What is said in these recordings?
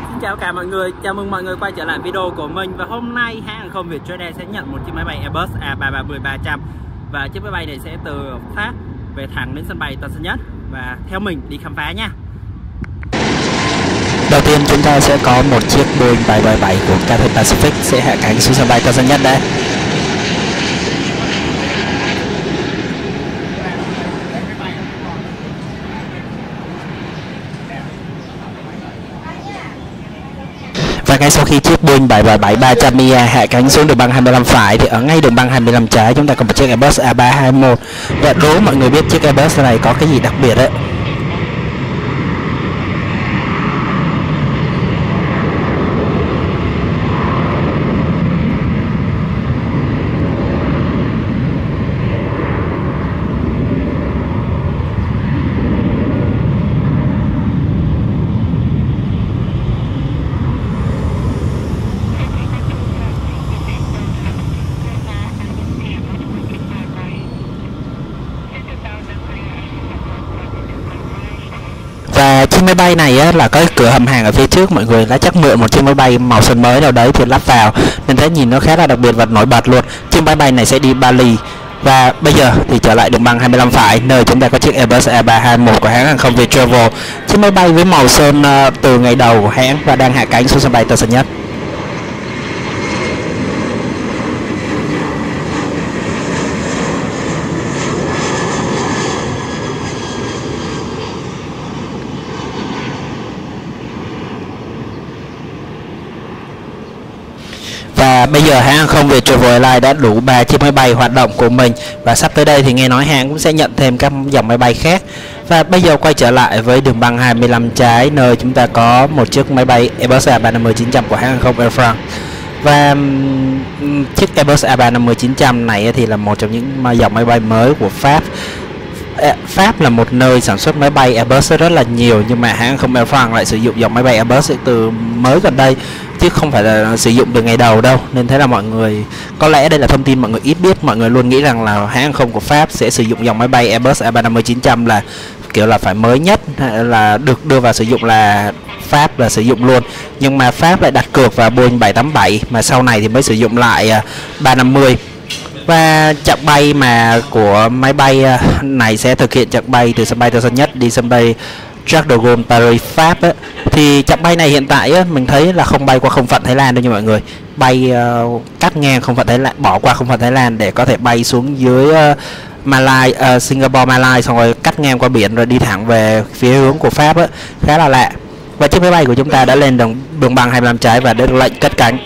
Xin chào cả mọi người, chào mừng mọi người quay trở lại video của mình. Và hôm nay hãng hàng không Vietjet sẽ nhận một chiếc máy bay Airbus A330-300. Và chiếc máy bay này sẽ từ Pháp về thẳng đến sân bay Tân Sơn Nhất. Và theo mình đi khám phá nha. Đầu tiên chúng ta sẽ có một chiếc Boeing 737 của Cathay Pacific sẽ hạ cánh xuống sân bay Tân Sơn Nhất đây. Và ngay sau khi chiếc Boeing 737-300ER hạ cánh xuống đường băng 25 phải thì ở ngay đường băng 25 trái chúng ta có một chiếc Airbus A321. Và đố mọi người biết chiếc Airbus này có cái gì đặc biệt đấy. Và chiếc máy bay này á, là có cửa hầm hàng ở phía trước, mọi người đã chắc mượn một chiếc máy bay màu sơn mới nào đấy thì lắp vào nên thấy nhìn nó khá là đặc biệt và nổi bật luôn. Chiếc máy bay này sẽ đi Bali. Và bây giờ thì trở lại đường băng 25 phải nơi chúng ta có chiếc Airbus A321 của hãng hàng không Vietravel. Chiếc máy bay với màu sơn từ ngày đầu của hãng và đang hạ cánh xuống sân bay Tân Sơn Nhất. Và bây giờ hãng hàng không Viettravel Airlines đã đủ 3 chiếc máy bay hoạt động của mình. Và sắp tới đây thì nghe nói hãng cũng sẽ nhận thêm các dòng máy bay khác. Và bây giờ quay trở lại với đường băng 25 trái nơi chúng ta có một chiếc máy bay Airbus A350-900 của hãng hàng không Air France. Và chiếc Airbus A350-900 này thì là một trong những dòng máy bay mới của Pháp. Pháp là một nơi sản xuất máy bay Airbus rất là nhiều, nhưng mà hãng hàng không Air France lại sử dụng dòng máy bay Airbus từ mới gần đây chứ không phải là sử dụng từ ngày đầu đâu. Nên thế là mọi người, có lẽ đây là thông tin mọi người ít biết. Mọi người luôn nghĩ rằng là hãng hàng không của Pháp sẽ sử dụng dòng máy bay Airbus A350-900 là kiểu là phải mới nhất, là được đưa vào sử dụng là Pháp là sử dụng luôn. Nhưng mà Pháp lại đặt cược vào Boeing 787 mà sau này thì mới sử dụng lại 350. Và chặng bay mà của máy bay này sẽ thực hiện chặng bay từ sân bay Tân Sơn Nhất đi sân bay Charles de Gaulle Paris Pháp ấy. Thì chặng bay này hiện tại ấy, mình thấy là không bay qua không phận Thái Lan đâu nha mọi người. Bay cắt ngang không phận Thái Lan, bỏ qua không phận Thái Lan để có thể bay xuống dưới Singapore, Malaysia, xong rồi cắt ngang qua biển rồi đi thẳng về phía hướng của Pháp ấy. Khá là lạ. Và chiếc máy bay của chúng ta đã lên đường băng 25 trái và được lệnh cất cánh.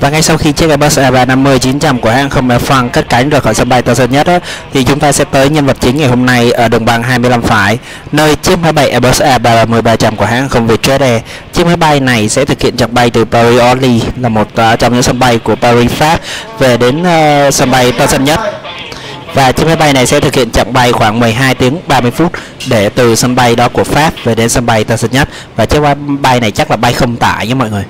Và ngay sau khi chiếc Airbus A350-900 của hãng không Air France cất cánh rời khỏi sân bay Tân Sơn Nhất ấy, thì chúng ta sẽ tới nhân vật chính ngày hôm nay ở đường băng 25 phải, nơi chiếc máy bay Airbus A330-300 của hãng không Vietjet. Chiếc máy bay này sẽ thực hiện chặng bay từ Paris Orly, là một trong những sân bay của Paris Pháp, về đến sân bay Tân Sơn Nhất. Và chiếc máy bay này sẽ thực hiện chặng bay khoảng 12 tiếng 30 phút để từ sân bay đó của Pháp về đến sân bay Tân Sơn Nhất. Và chiếc máy bay này chắc là bay không tải nha mọi người.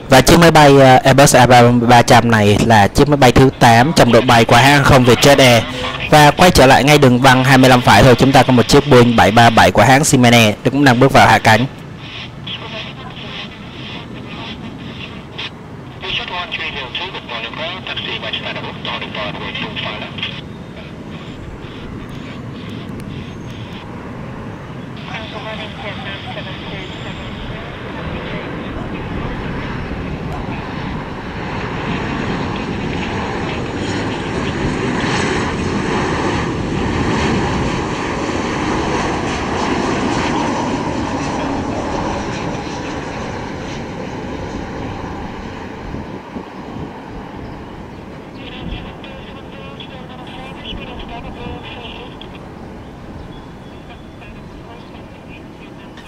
Và chiếc máy bay Airbus A300 này là chiếc máy bay thứ 8 trong đội bay của hãng hàng không Vietjet Air. Và quay trở lại ngay đường băng 25 phải thôi, chúng ta có một chiếc Boeing 737 của hãng Siemens cũng đang bước vào hạ cánh.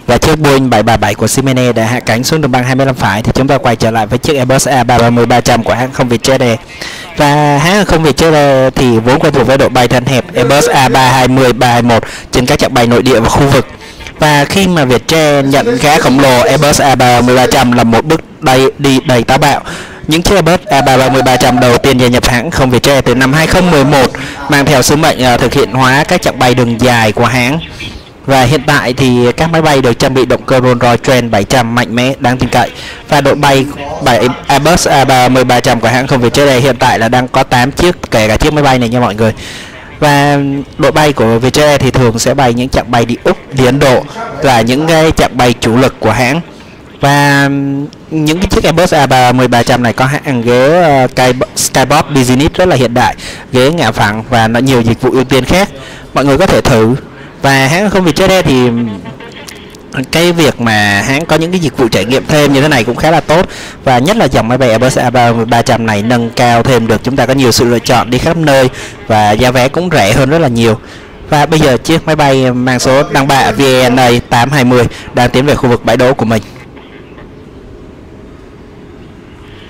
Và chiếc Boeing 737 của Siemens đã hạ cánh xuống đường băng 25 phải, thì chúng ta quay trở lại với chiếc Airbus A330-300 của hãng không Vietjet Air. Và hãng hàng không Vietjet Air thì vốn quen thuộc với độ bay thân hẹp Airbus A320, 321 trên các chặng bay nội địa và khu vực. Và khi mà Vietjet nhận gã khổng lồ Airbus A330-300 là một bước đi đầy táo bạo. Những chiếc Airbus A330-300 đầu tiên gia nhập hãng không Vietjet Air từ năm 2011 mang theo sứ mệnh thực hiện hóa các chặng bay đường dài của hãng. Và hiện tại thì các máy bay được trang bị động cơ Rolls-Royce Trent 700 mạnh mẽ, đáng tin cậy. Và đội bay Airbus A330-300 của hãng không Vietjet Air hiện tại là đang có 8 chiếc, kể cả chiếc máy bay này nha mọi người. Và đội bay của Vietjet Air thì thường sẽ bay những chặng bay đi Úc, đi Ấn Độ là những cái chặng bay chủ lực của hãng. Và những cái chiếc Airbus A330-300 này có hãng ghế Skybox Business rất là hiện đại, ghế ngả phẳng và nó nhiều dịch vụ ưu tiên khác. Mọi người có thể thử. Và hãng không Vietjet Air thì cái việc mà hãng có những cái dịch vụ trải nghiệm thêm như thế này cũng khá là tốt. Và nhất là dòng máy bay Airbus A330-300 này nâng cao thêm được, chúng ta có nhiều sự lựa chọn đi khắp nơi và giá vé cũng rẻ hơn rất là nhiều. Và bây giờ chiếc máy bay mang số đăng bạ VANA 820 đang tiến về khu vực bãi đỗ của mình.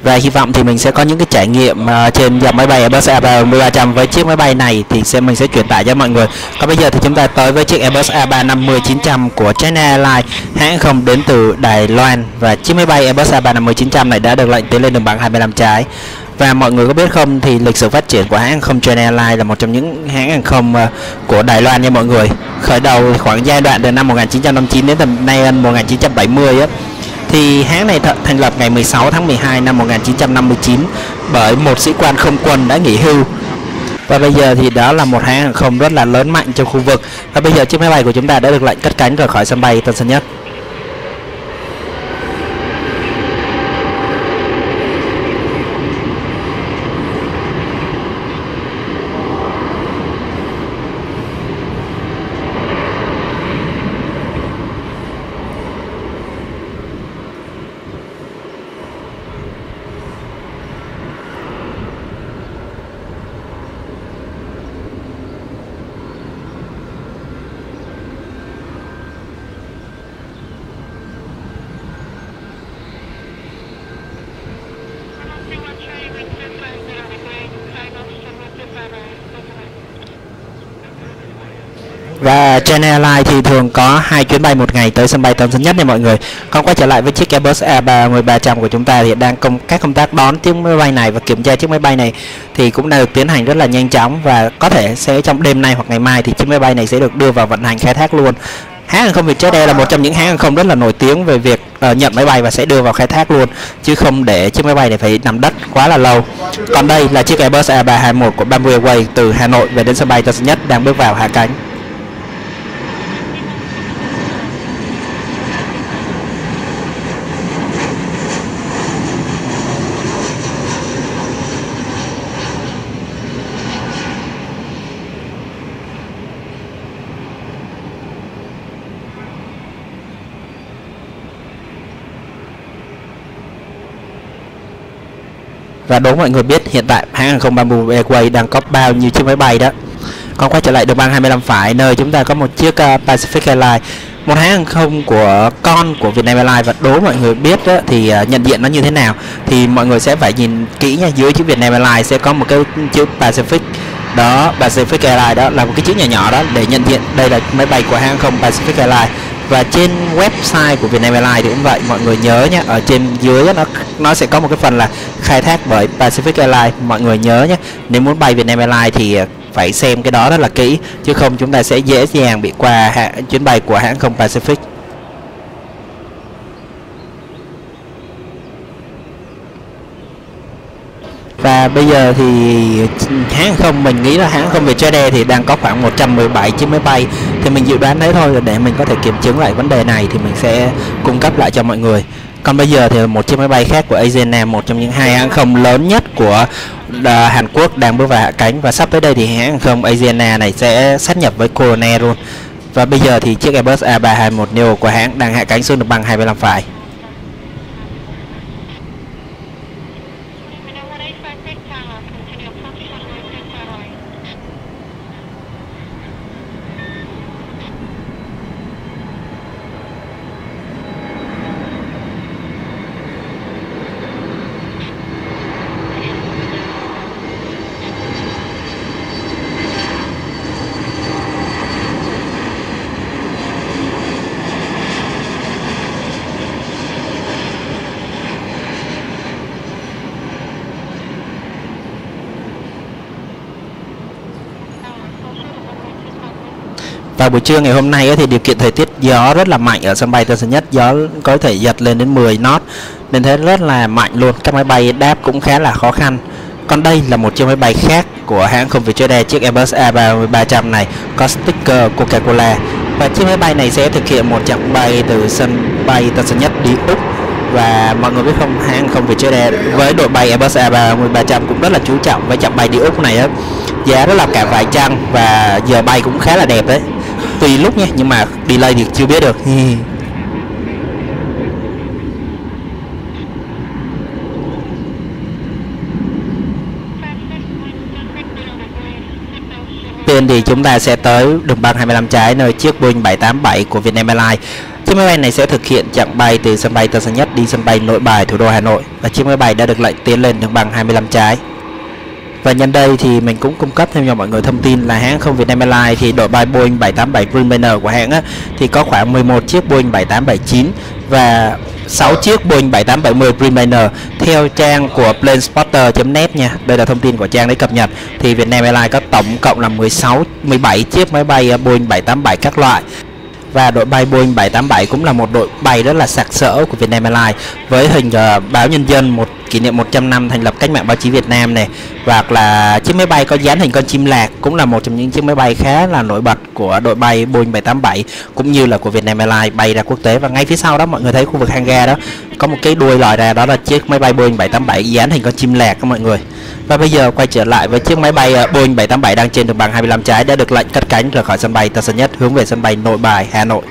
Và hy vọng thì mình sẽ có những cái trải nghiệm trên dòng máy bay Airbus A330-300 với chiếc máy bay này thì mình sẽ truyền tải cho mọi người. Còn bây giờ thì chúng ta tới với chiếc Airbus A350-900 của China Airlines, hãng không đến từ Đài Loan. Và chiếc máy bay Airbus A350-900 này đã được lệnh tiến lên đường băng 25 trái. Và mọi người có biết không, thì lịch sử phát triển của hãng hàng không China Airlines là một trong những hãng hàng không của Đài Loan nha mọi người. Khởi đầu khoảng giai đoạn từ năm 1959 đến tầm nay 1970 á. Thì hãng này thành lập ngày 16 tháng 12 năm 1959 bởi một sĩ quan không quân đã nghỉ hưu. Và bây giờ thì đó là một hãng hàng không rất là lớn mạnh trong khu vực. Và bây giờ chiếc máy bay của chúng ta đã được lệnh cất cánh rời khỏi sân bay Tân Sơn Nhất. Và China Airlines thì thường có 2 chuyến bay một ngày tới sân bay Tân Sơn Nhất nha mọi người. Còn quay trở lại với chiếc Airbus A330-300 của chúng ta thì đang các công tác đón chiếc máy bay này và kiểm tra chiếc máy bay này thì cũng đã được tiến hành rất là nhanh chóng. Và có thể sẽ trong đêm nay hoặc ngày mai thì chiếc máy bay này sẽ được đưa vào vận hành khai thác luôn. Hãng hàng không Vietjet Air là một trong những hãng hàng không rất là nổi tiếng về việc nhận máy bay và sẽ đưa vào khai thác luôn, chứ không để chiếc máy bay này phải nằm đất quá là lâu. Còn đây là chiếc Airbus A321 của Bamboo Airways từ Hà Nội về đến sân bay Tân Sơn Nhất đang bước vào hạ cánh. Và đố mọi người biết hiện tại hãng hàng không Bamboo Airways đang có bao nhiêu chiếc máy bay đó. Còn quay trở lại đường băng 25 phải, nơi chúng ta có một chiếc Pacific Airlines, một hãng hàng không của con của Vietnam Airlines. Và đố mọi người biết đó, thì nhận diện nó như thế nào thì mọi người sẽ phải nhìn kỹ nha. Dưới chữ Vietnam Airlines sẽ có một cái chữ Pacific đó, Pacific Airlines đó là một cái chữ nhỏ nhỏ đó để nhận diện đây là máy bay của hãng không Pacific Airlines. Và trên website của Vietnam Airlines thì cũng vậy, mọi người nhớ nhé, ở trên dưới nó sẽ có một cái phần là khai thác bởi Pacific Airlines. Mọi người nhớ nhé, nếu muốn bay Vietnam Airlines thì phải xem cái đó rất là kỹ, chứ không chúng ta sẽ dễ dàng bị qua chuyến bay của hãng không Pacific. Và bây giờ thì hãng không, mình nghĩ là hãng không Vietjet Air thì đang có khoảng 117 chiếc máy bay, thì mình dự đoán thế thôi, để mình có thể kiểm chứng lại vấn đề này thì mình sẽ cung cấp lại cho mọi người. Còn bây giờ thì một chiếc máy bay khác của Asiana, một trong những hai hãng không lớn nhất của Hàn Quốc, đang bước vào hạ cánh, và sắp tới đây thì hãng không Asiana này sẽ sát nhập với Corona luôn. Và bây giờ thì chiếc Airbus A321neo của hãng đang hạ cánh xuống đường băng 25 phải. Vào buổi trưa ngày hôm nay thì điều kiện thời tiết gió rất là mạnh ở sân bay Tân Sơn Nhất, gió có thể giật lên đến 10 knot, nên thế rất là mạnh luôn. Các máy bay đáp cũng khá là khó khăn. Còn đây là một chiếc máy bay khác của hãng không Vietjet Air, chiếc Airbus A300 này có sticker Coca-Cola, và chiếc máy bay này sẽ thực hiện một chặng bay từ sân bay Tân Sơn Nhất đi Úc. Và mọi người biết không, hãng không Vietjet Air với đội bay Airbus A300 cũng rất là chú trọng với chặng bay đi Úc này á. Giá đó là cả vài trăm và giờ bay cũng khá là đẹp đấy, tùy lúc nhé, nhưng mà delay thì chưa biết được. Tiên thì chúng ta sẽ tới đường băng 25 trái, nơi chiếc Boeing 787 của Vietnam Airlines. Chiếc máy bay này sẽ thực hiện chặng bay từ sân bay Tân Sơn Nhất đi sân bay Nội Bài, thủ đô Hà Nội, và chiếc máy bay đã được lệnh tiến lên đường băng 25 trái. Và nhân đây thì mình cũng cung cấp thêm cho mọi người thông tin là hãng không Vietnam Airlines thì đội bay Boeing 787 Dreamliner của hãng á, thì có khoảng 11 chiếc Boeing 7879 và 6 chiếc Boeing 7870 Dreamliner. Theo trang của planespotter.net nha, đây là thông tin của trang đấy cập nhật, thì Vietnam Airlines có tổng cộng là 17 chiếc máy bay Boeing 787 các loại. Và đội bay Boeing 787 cũng là một đội bay rất là sặc sỡ của Vietnam Airlines, với hình báo Nhân dân kỷ niệm 100 năm thành lập cách mạng báo chí Việt Nam này, hoặc là chiếc máy bay có dán hình con chim lạc, cũng là một trong những chiếc máy bay khá là nổi bật của đội bay Boeing 787 cũng như là của Vietnam Airlines bay ra quốc tế. Và ngay phía sau đó mọi người thấy khu vực hang ga đó có một cái đuôi lòi ra, đó là chiếc máy bay Boeing 787 dán hình con chim lạc các mọi người. Và bây giờ quay trở lại với chiếc máy bay Boeing 787 đang trên đường băng 25 trái đã được lệnh cất cánh rời khỏi sân bay Tân Sơn Nhất hướng về sân bay Nội Bài, Hà Nội.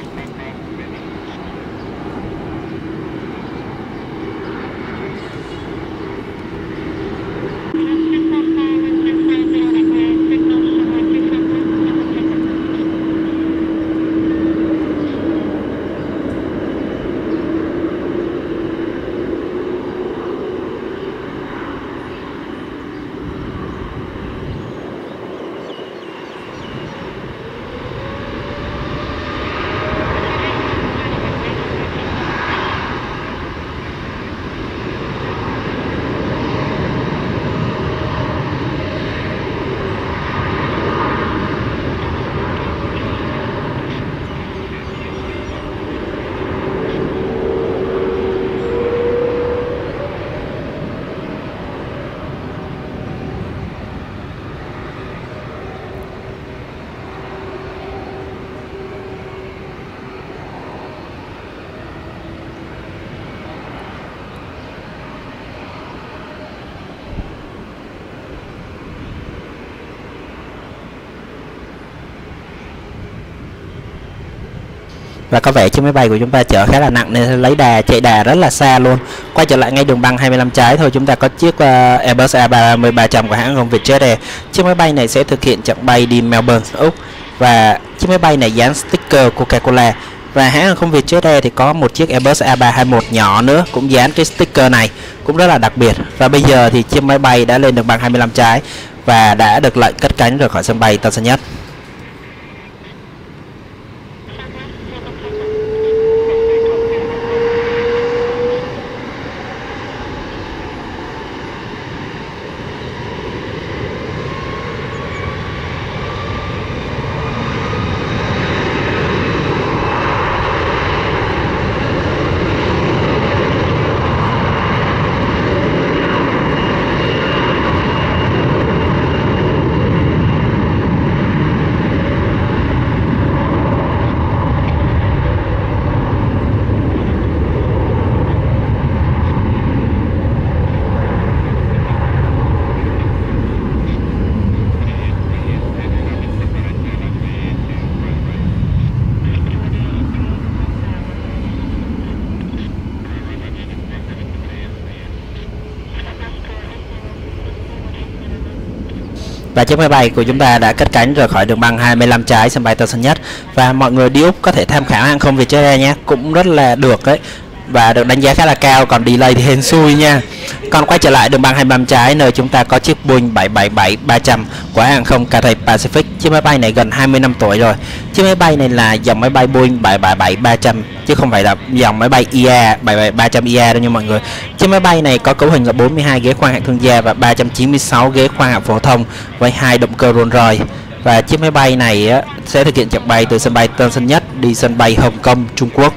Và có vẻ chiếc máy bay của chúng ta chở khá là nặng nên lấy chạy đà rất là xa luôn. Quay trở lại ngay đường băng 25 trái thôi, chúng ta có chiếc Airbus A300 của hãng không Vietjet Air. Chiếc máy bay này sẽ thực hiện chặng bay đi Melbourne, Úc, và chiếc máy bay này dán sticker Coca-Cola. Và hãng không Vietjet Air thì có một chiếc Airbus A321 nhỏ nữa cũng dán cái sticker này, cũng rất là đặc biệt. Và bây giờ thì chiếc máy bay đã lên đường băng 25 trái và đã được lệnh cất cánh rời khỏi sân bay Tân Sơn Nhất. Và chiếc máy bay của chúng ta đã cất cánh rời khỏi đường băng 25 trái sân bay Tân Sơn Nhất. Và mọi người đi Úc có thể tham khảo hàng không Vietjet Air nhé, cũng rất là được đấy, và được đánh giá khá là cao, còn delay thì hên xui nha. Còn quay trở lại đường băng 25 trái nơi chúng ta có chiếc Boeing 777-300 của hàng không Cathay Pacific. Chiếc máy bay này gần 20 năm tuổi rồi. Chiếc máy bay này là dòng máy bay Boeing 777-300 chứ không phải là dòng máy bay EA 777-300 EA đâu nha mọi người. Chiếc máy bay này có cấu hình là 42 ghế khoang hạng thương gia và 396 ghế khoang hạng phổ thông với 2 động cơ Rolls-Royce. Và chiếc máy bay này sẽ thực hiện chặng bay từ sân bay Tân Sơn Nhất đi sân bay Hồng Kông, Trung Quốc.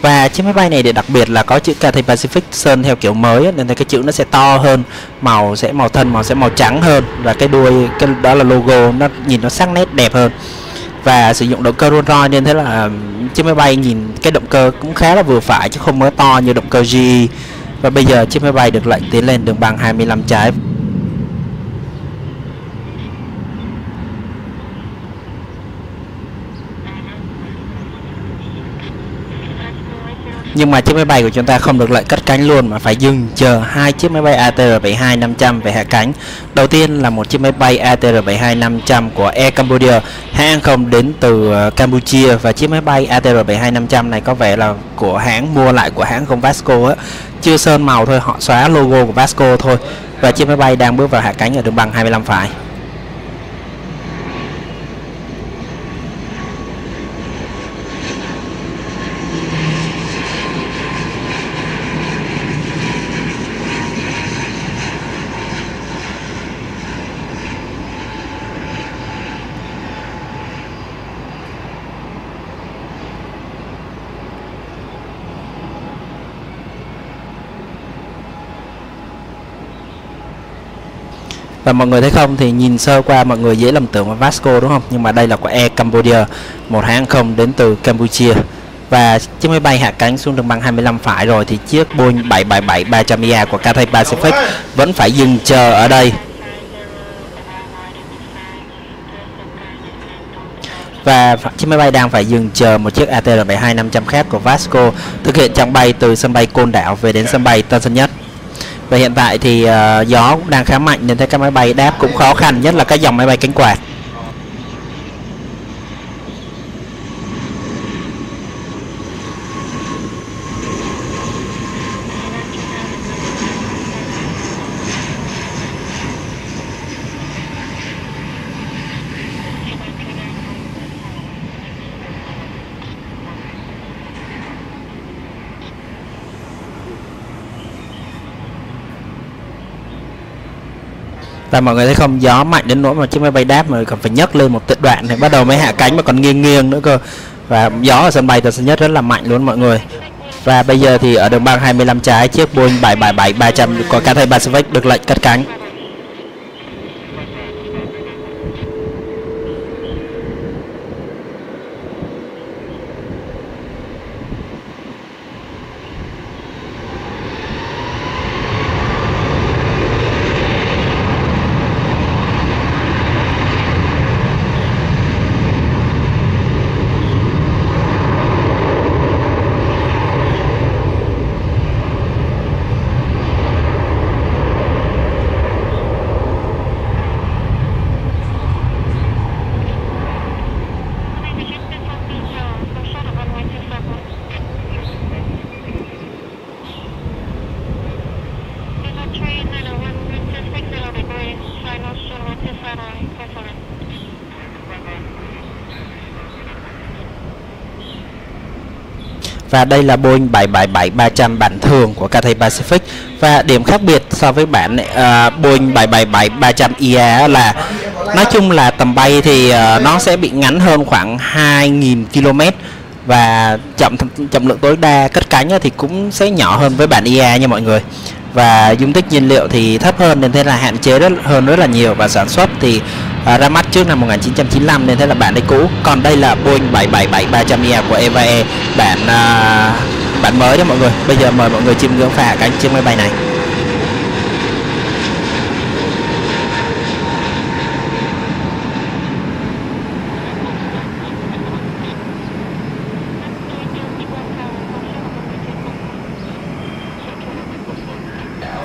Và chiếc máy bay này để đặc biệt là có chữ Cathay Pacific sơn theo kiểu mới nên cái chữ nó sẽ to hơn, màu thân màu sẽ màu trắng hơn, và cái đuôi đó là logo, nó nhìn nó sắc nét đẹp hơn. Và sử dụng động cơ Rolls-Royce nên thế là chiếc máy bay nhìn cái động cơ cũng khá là vừa phải chứ không mới to như động cơ GE. Và bây giờ chiếc máy bay được lệnh tiến lên đường băng 25 trái. Nhưng mà chiếc máy bay của chúng ta không được lệnh cất cánh luôn mà phải dừng chờ hai chiếc máy bay ATR-72-500 về hạ cánh. Đầu tiên là một chiếc máy bay ATR-72-500 của Air Cambodia, hãng không đến từ Campuchia, và chiếc máy bay ATR-72-500 này có vẻ là của hãng mua lại của hãng không Vasco á, chưa sơn màu thôi, họ xóa logo của Vasco thôi. Và chiếc máy bay đang bước vào hạ cánh ở đường băng 25 phải. Và mọi người thấy không, thì nhìn sơ qua mọi người dễ lầm tưởng là Vasco đúng không? Nhưng mà đây là của Air Cambodia, một hãng không đến từ Campuchia. Và chiếc máy bay hạ cánh xuống đường băng 25 phải rồi thì chiếc Boeing 777-300 ER của Cathay Pacific vẫn phải dừng chờ ở đây. Và chiếc máy bay đang phải dừng chờ một chiếc ATR-72-500 khác của Vasco thực hiện chặng bay từ sân bay Côn Đảo về đến sân bay Tân Sơn Nhất. Và hiện tại thì gió cũng đang khá mạnh nên các máy bay đáp cũng khó khăn, nhất là các dòng máy bay cánh quạt. Và mọi người thấy không, gió mạnh đến nỗi mà chiếc máy bay đáp mà còn phải nhấc lên một đoạn thì bắt đầu mới hạ cánh mà còn nghiêng nghiêng nữa cơ. Và gió ở sân bay Tân Sơn Nhất rất là mạnh luôn mọi người. Và bây giờ thì ở đường băng 25 trái, chiếc Boeing 777-300 của Cathay Pacific được lệnh cất cánh. Và đây là Boeing 777-300 bản thường của Cathay Pacific. Và điểm khác biệt so với bản Boeing 777-300 ER là nói chung là tầm bay thì nó sẽ bị ngắn hơn khoảng 2.000 km. Và trọng lượng tối đa cất cánh thì cũng sẽ nhỏ hơn với bản ER nha mọi người. Và dung tích nhiên liệu thì thấp hơn nên thế là hạn chế rất là nhiều. Và sản xuất thì ra mắt trước năm 1995 nên thế là bản đấy cũ. Còn đây là Boeing 777-300ER của Eva Air bản mới đó mọi người. Bây giờ mời mọi người chiêm ngưỡng phà cánh chiếc máy bay này.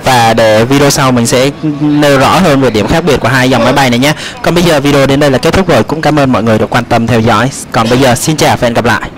và để video sau mình sẽ nêu rõ hơn về điểm khác biệt của hai dòng máy bay này nhé. Còn bây giờ video đến đây là kết thúc rồi, cũng cảm ơn mọi người đã quan tâm theo dõi. Còn bây giờ xin chào và hẹn gặp lại.